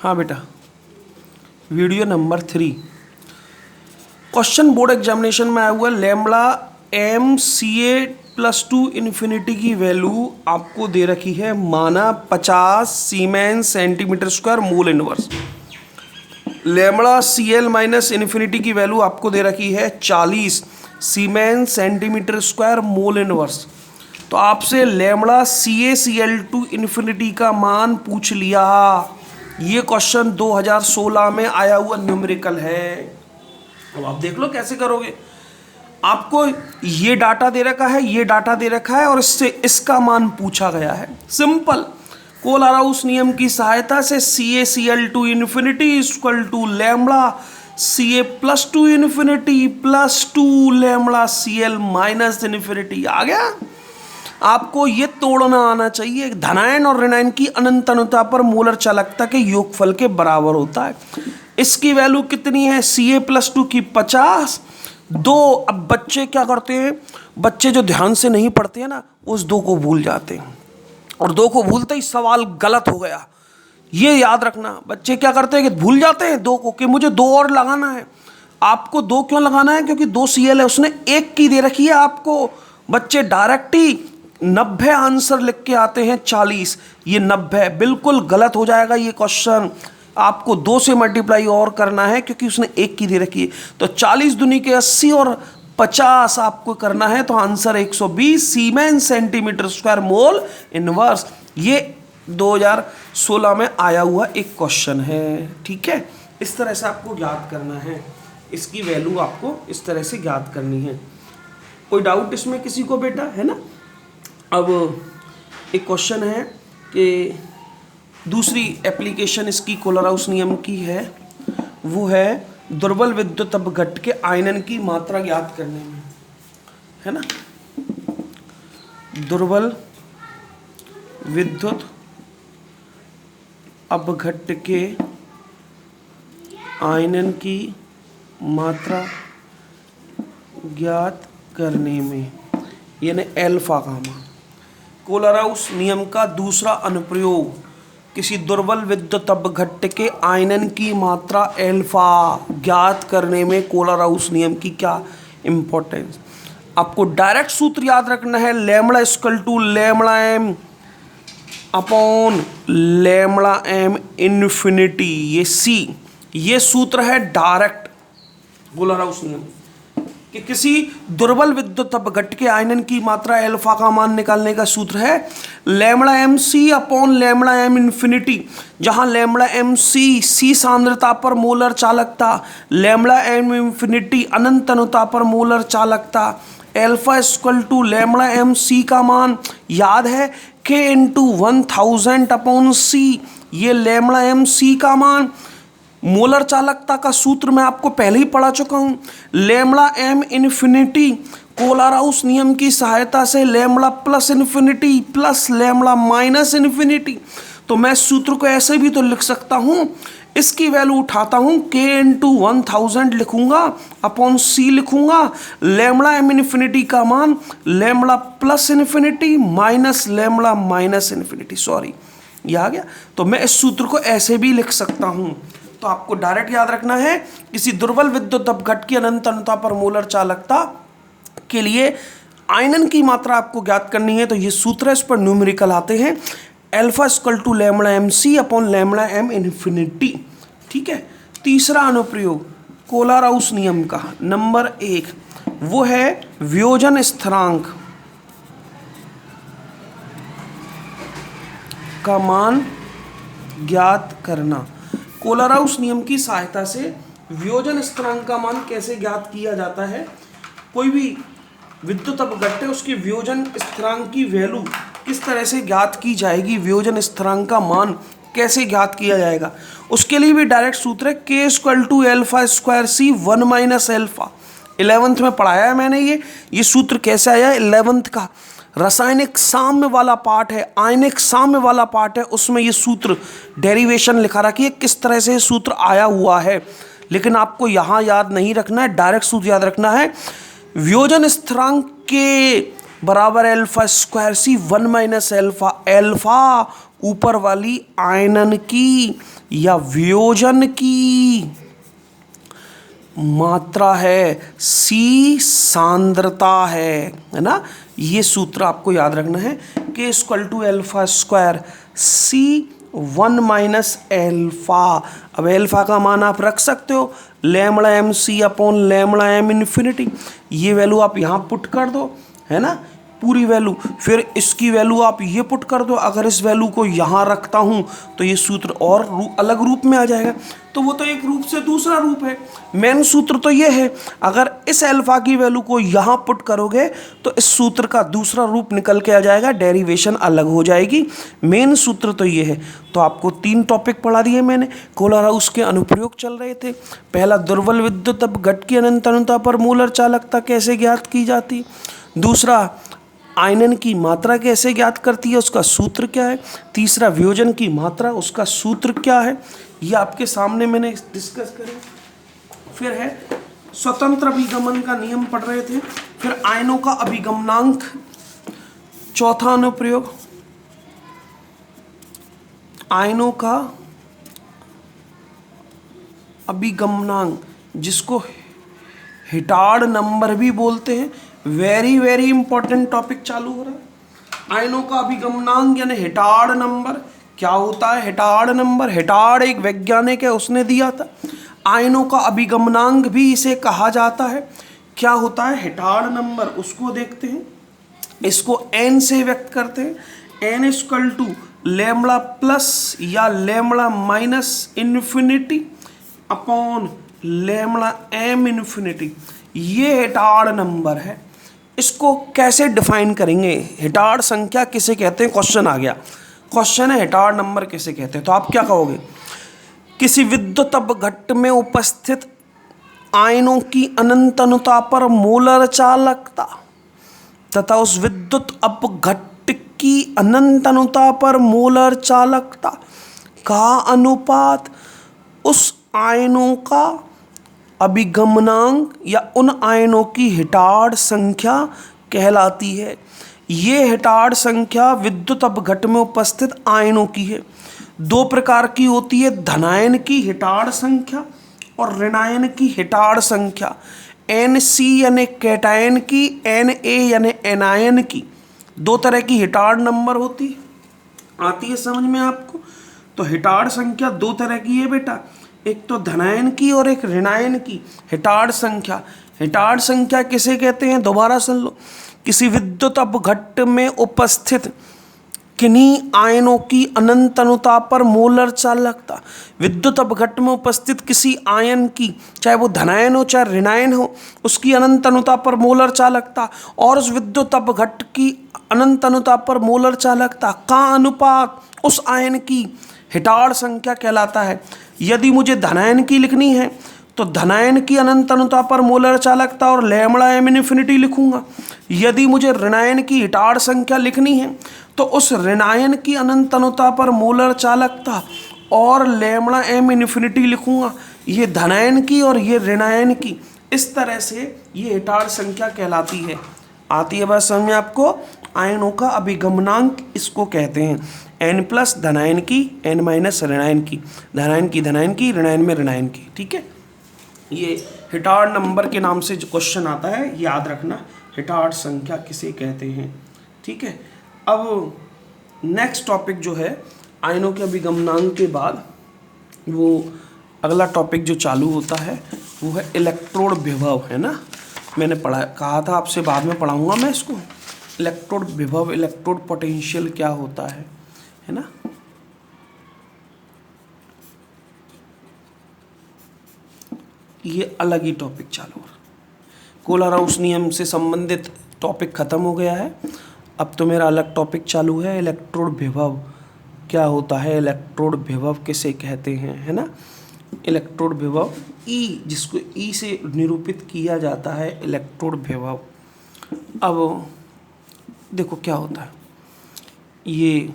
हाँ बेटा, video number 3 question board examination में आया हुआ lambda M C A +2 infinity की वैल्यू आपको दे रखी है, माना 50 siemens centimetre square mole inverse. Lambda C L minus infinity की वैल्यू आपको दे रखी है 40 siemens centimetre square mole inverse. तो आपसे लैम्बडा CaCl2 इन्फिनिटी का मान पूछ लिया। ये क्वेश्चन 2016 में आया हुआ न्यूमेरिकल है। अब आप देख लो कैसे करोगे। आपको ये डाटा दे रखा है, ये डाटा दे रखा है और इससे इसका मान पूछा गया है। सिंपल, कोलराउस नियम की सहायता से CaCl2 infinity equal to lambda Ca+2 infinity +2 lambda Cl minus infinity. आ गया। आपको ये तोड़ना आना चाहिए, धनायन और ऋणायन की अनंत अनुता पर मोलर चालकता के योगफल के बराबर होता है। इसकी वैल्यू कितनी है? Ca+2 की 50 2। अब बच्चे क्या करते हैं, बच्चे जो ध्यान से नहीं पढ़ते हैं ना, उस 2 को भूल जाते हैं और 2 को भूलते ही सवाल गलत हो गया। ये याद रखना, बच्चे क्या करते हैं कि भूल जाते हैं 2 को, कि मुझे 2 और लगाना है। आपको 2 क्यों लगाना है? क्योंकि 2 Cl है, उसने 1 की दे रखी है आपको। बच्चे डायरेक्ट ही 90 आंसर लिख के आते हैं 40, ये 90 बिल्कुल गलत हो जाएगा। ये क्वेश्चन आपको 2 से मल्टीप्लाई और करना है क्योंकि उसने 1 की दे रखी है। तो 40 दूनी के 80 और 50 आपको करना है, तो answer 120 siemens centimetre square mole inverse. ये 2016 में आया हुआ एक क्वेश्चन है। ठीक है, इस तरह से आपको याद करना है, इसकी वैल्यू आपको इस तरह से याद करनी है। कोई डाउट इसमें किसी को बेटा, है ना? अब एक क्वेश्चन है कि दूसरी एप्लीकेशन इसकी कोलराउस नियम की है, वो है दुर्बल विद्युत अपघट्ट के आयनन की मात्रा ज्ञात करने में, है ना? दुर्बल विद्युत अपघट्ट के आयनन की मात्रा ज्ञात करने में, यानी एल्फा का मान। कोलराउस नियम का दूसरा अनुप्रयोग, किसी दुर्बल विद्युत अपघट्ट के आयनन की मात्रा एल्फा ज्ञात करने में कोलराउस नियम की क्या इंपॉर्टेंस। आपको डायरेक्ट सूत्र याद रखना है, lambda equal to lambda M upon lambda M infinity. ये सी, ये सूत्र है डायरेक्ट कोलराउस नियम कि किसी दुर्बल विद्युत अपघट्ट के आयनन की मात्रा एल्फा का मान निकालने का सूत्र है lambda M C upon lambda M infinity, जहां लैम्बडा एम सी सांद्रता पर मोलर चालकता, लैम्बडा एम इन्फिनिटी अनंत अनुता पर मोलर चालकता। Alpha equal to lambda M C का मान याद है K × 1000 अपॉन सी, ये लैम्बडा एम सी का मान। मोलर चालकता का सूत्र मैं आपको पहले ही पढ़ा चुका हूं, लैम्बडा एम इन्फिनिटी कोलराउस नियम की सहायता से lambda plus infinity plus lambda minus infinity. तो मैं सूत्र को ऐसे भी तो लिख सकता हूं, इसकी वैल्यू उठाता हूं K × 1000 लिखूंगा अपॉन सी लिखूंगा, लैम्बडा एम इन्फिनिटी का मान lambda plus infinity minus lambda minus infinity. Sorry, ये आ गया। तो मैं इस सूत्र को ऐसे भी लिख सकता हूं। तो आपको डायरेक्ट याद रखना है, किसी दुर्बल विद्युत अपघट्ट की अनंत अनुता पर मोलर चालकता के लिए आयनन की मात्रा आपको ज्ञात करनी है। तो ये सूत्र है, इस पर न्यूमेरिकल आते हैं alpha equal to lambda M C upon lambda M infinity. ठीक है, तीसरा अनुप्रयोग कोलराउस नियम का नंबर 1, वो है वियोजन स्थिरांक का मान ज्ञात करना। कोलराउस नियम की सहायता से वियोजन स्थिरांक का मान कैसे ज्ञात किया जाता है। कोई भी विद्युत अपघट्ट है, उसकी वियोजन स्थिरांक की वैल्यू किस तरह से ज्ञात की जाएगी, वियोजन स्थिरांक का मान कैसे ज्ञात किया जाएगा, उसके लिए भी डायरेक्ट सूत्र है K = एल्फा स्क्वायर सी 1 माइनस एल्फा। 11th में पढ़ाया है मैंने। ये सूत्र कैसे आया है? 11th का रासायनिक साम्य वाला पार्ट है, आयनिक साम्य वाला पार्ट है, उसमें ये सूत्र डेरिवेशन लिखा रखी है, किस तरह से सूत्र आया हुआ है। लेकिन आपको यहाँ याद नहीं रखना है, डायरेक्ट सूत्र याद रखना है, वियोजन स्थिरांक के बराबर एल्फा स्क्वायर सी 1 माइनस एल्फा। एल्फा ऊपर वाली आयनन की या वियोजन की मात्रा है, सी सांद्रता है ना। ये सूत्र आपको याद रखना है, K = alpha square C1 - alpha. अब एल्फा का मान आप रख सकते हो λmc/λm∞। ये वैल्यू आप यहाँ पुट कर दो, है ना, पूरी वैल्यू। फिर इसकी वैल्यू आप ये पुट कर दो। अगर इस वैल्यू को यहाँ रखता हूँ तो ये सूत्र और अलग रूप में आ जाएगा। तो वो तो एक रूप से दूसरा रूप है। मेन सूत्र तो ये है, अगर इस अल्फा की वैल्यू को यहाँ पुट करोगे तो इस सूत्र का दूसरा रूप निकल के आ जाएगा, डेरिवेशन अलग हो जाएगी। मेन सूत्र तो ये है। तो आपको 3 टॉपिक पढ़ा दिए मैंने। कोलर हाउस के अनुप्रयोग चल रहे थे। पहला, दुर्बल विद्युत अपघट की अनंत अनुता पर मूलर चालकता कैसे ज्ञात की जाती। दूसरा, आयनन की मात्रा कैसे ज्ञात करती है, उसका सूत्र क्या है। तीसरा, वियोजन की मात्रा, उसका सूत्र क्या है। ये आपके सामने मैंने डिस्कस करे। फिर है स्वतंत्र अभिगमन का नियम पढ़ रहे थे। फिर आयनों का अभिगमनांक, चौथा अनुप्रयोग आयनों का अभिगमनांक, जिसको हिटार्ड नंबर भी बोलते हैं। वेरी वेरी इंपॉर्टेंट टॉपिक चालू हो रहा है। आयनों का अभिगमनांक यानी हिटार्ड नंबर। क्या होता है हिटार्ड नंबर? हिटार्ड एक वैज्ञानिक है, उसने दिया था। आयनों का अभिगमनांक भी इसे कहा जाता है। क्या होता है हिटार्ड नंबर, उसको देखते हैं। इसको n से व्यक्त करते हैं। n = लैम्ब्डा प्लस या lambda minus infinity upon lambda m∞। ये हिटार्ड नंबर है। इसको कैसे डिफाइन करेंगे? हिटार्ड संख्या किसे कहते हैं? क्वेश्चन आ गया। क्वेश्चन है हिटार्ड नंबर किसे कहते हैं, तो आप क्या कहोगे? किसी विद्युत अपघट्ट में उपस्थित आयनों की अनंत अनुता पर मोलर चालकता तथा उस विद्युत अपघट्ट की अनंत अनुता पर मोलर चालकता का अनुपात उस आयनों का अभिगमनांक या उन आयनों की हिटार्ड संख्या कहलाती है। ये हिटार्ड संख्या विद्युत अपघट्ट में उपस्थित आयनों की है। 2 प्रकार की होती है, धनायन की हिटार्ड संख्या और ऋणायन की हिटार्ड संख्या। Nc यानी कैटायन की, Na यानी एनायन की। 2 तरह की हिटार्ड नंबर होती है। आती है समझ में आपको? तो हिटार्ड संख्या 2 तरह की है बेटा, एक तो धनायन की और एक ऋणायन की हिटार्ड संख्या। हिटार्ड संख्या किसे कहते हैं? दोबारा सुन लो। किसी विद्युत अपघट्ट में उपस्थित किन्हीं आयनों की अनंत अनुता पर मोलर चालकता। विद्युत अपघट्ट में उपस्थित किसी आयन की, चाहे वो धनायन हो चाहे ऋणायन हो, उसकी अनंत अनुता पर मोलर चालकता और उस विद्युत अपघट्ट की अनंत अनुता पर मोलर चालकता का अनुपात उस आयन की हिटार्ड संख्या कहलाता है। यदि मुझे धनायन की लिखनी है तो धनायन की अनंत अनुता पर मोलर चालकता और लैम्ब्डा m∞ लिखूंगा। यदि मुझे ऋणायन की हिटार्ड संख्या लिखनी है तो उस ऋणायन की अनंत अनुता पर मोलर चालकता और लैम्ब्डा m∞ लिखूंगा। ये धनायन की और ये ऋणायन की, इस तरह से ये हिटार्ड संख्या कहलाती है। आती है बात समझ में आपको? आयनों का अभिगमनांक इसको कहते हैं। n+ धनायन की, n- ऋणायन की, धनायन की धनायन की, ऋणायन में ऋणायन की। ठीक है, ये हिटार्ड नंबर के नाम से जो क्वेश्चन आता है याद रखना, हिटार्ड संख्या किसे कहते हैं। ठीक है, अब नेक्स्ट टॉपिक जो है आयनों के अभिगमनांक के बाद वो अगला टॉपिक जो चालू होता है वो है इलेक्ट्रोड विभव, है ना। मैंने कहा था आपसे बाद में पढ़ाऊंगा मैं इसको। इलेक्ट्रोड विभव, इलेक्ट्रोड पोटेंशियल क्या होता है ना। ये अलग ही टॉपिक चालू हो रहा। कोलर हाउस नियम से संबंधित टॉपिक खत्म हो गया है। अब तो मेरा अलग टॉपिक चालू है, इलेक्ट्रोड विभव क्या होता है, इलेक्ट्रोड विभव किसे कहते हैं, है ना। इलेक्ट्रोड विभव ई, जिसको ई से निरूपित किया जाता है, इलेक्ट्रोड विभव। अब देखो क्या होता है, ये